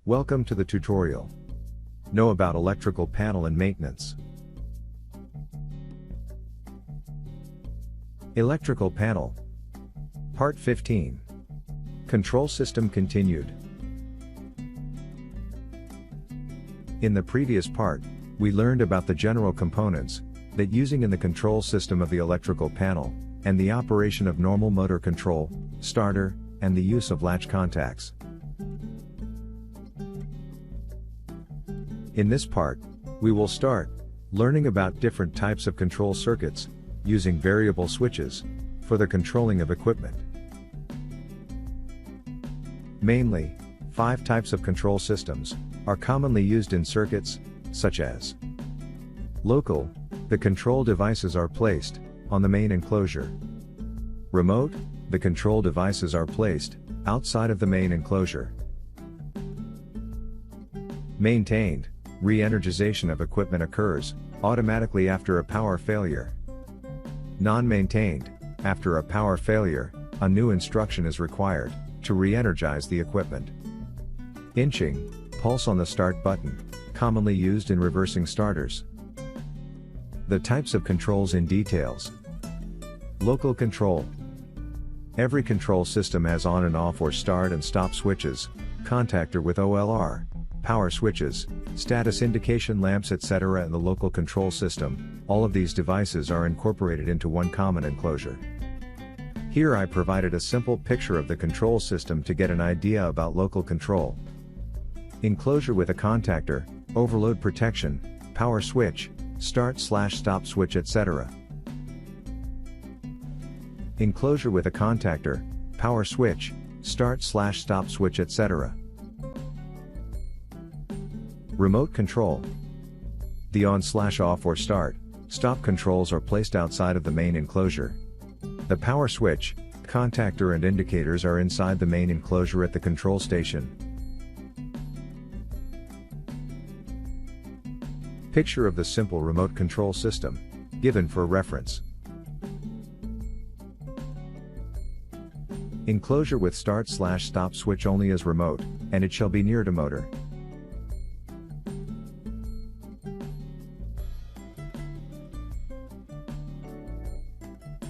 Welcome to the tutorial. Know about electrical panel and maintenance. Electrical panel. Part 15. Control system continued. In the previous part, we learned about the general components that using in the control system of the electrical panel, and the operation of normal motor control, starter, and the use of latch contacts. In this part, we will start learning about different types of control circuits using variable switches for the controlling of equipment. Mainly, 5 types of control systems are commonly used in circuits, such as local, the control devices are placed on the main enclosure. Remote, the control devices are placed outside of the main enclosure. Maintained, re-energization of equipment occurs automatically after a power failure. Non-maintained, after a power failure, a new instruction is required to re-energize the equipment. Inching, pulse on the start button, commonly used in reversing starters. The types of controls in details. Local control. Every control system has on and off or start and stop switches, contactor with OLR, power switches, status indication lamps, etc. In the local control system, all of these devices are incorporated into one common enclosure. Here I provided a simple picture of the control system to get an idea about local control. Enclosure with a contactor, overload protection, power switch, start/stop switch, etc. Enclosure with a contactor, power switch, start/stop switch, etc. Remote control. The on/off or start/stop controls are placed outside of the main enclosure. The power switch, contactor and indicators are inside the main enclosure at the control station. Picture of the simple remote control system, given for reference. Enclosure with start/stop switch only is remote, and it shall be near to motor.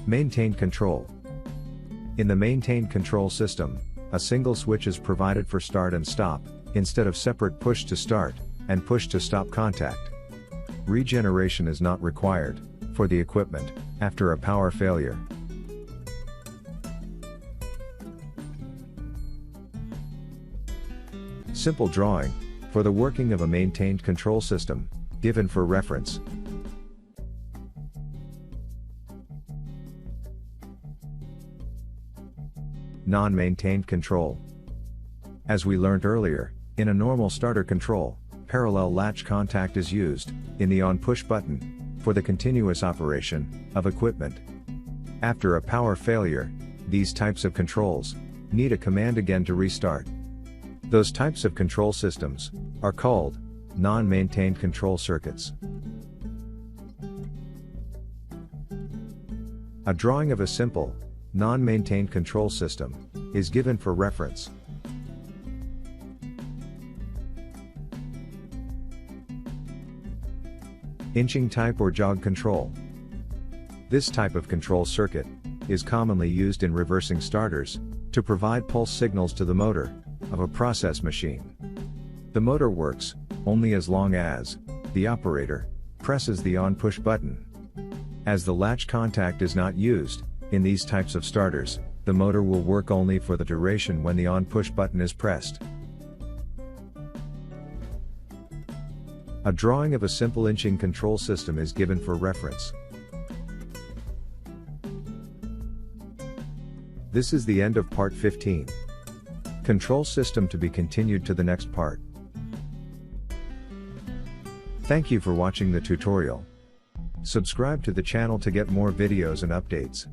Maintained control. In the maintained control system, a single switch is provided for start and stop, instead of separate push to start and push to stop contact. Regeneration is not required for the equipment after a power failure. Simple drawing for the working of a maintained control system, given for reference. Non-maintained control. As we learned earlier, in a normal starter control, parallel latch contact is used in the on-push button for the continuous operation of equipment. After a power failure, these types of controls need a command again to restart. Those types of control systems are called non-maintained control circuits. A drawing of a simple non-maintained control system is given for reference. Inching type or jog control. This type of control circuit is commonly used in reversing starters to provide pulse signals to the motor of a process machine. The motor works only as long as the operator presses the on-push button. As the latch contact is not used in these types of starters, the motor will work only for the duration when the on-push button is pressed. A drawing of a simple inching control system is given for reference. This is the end of part 15. Control system to be continued to the next part. Thank you for watching the tutorial. Subscribe to the channel to get more videos and updates.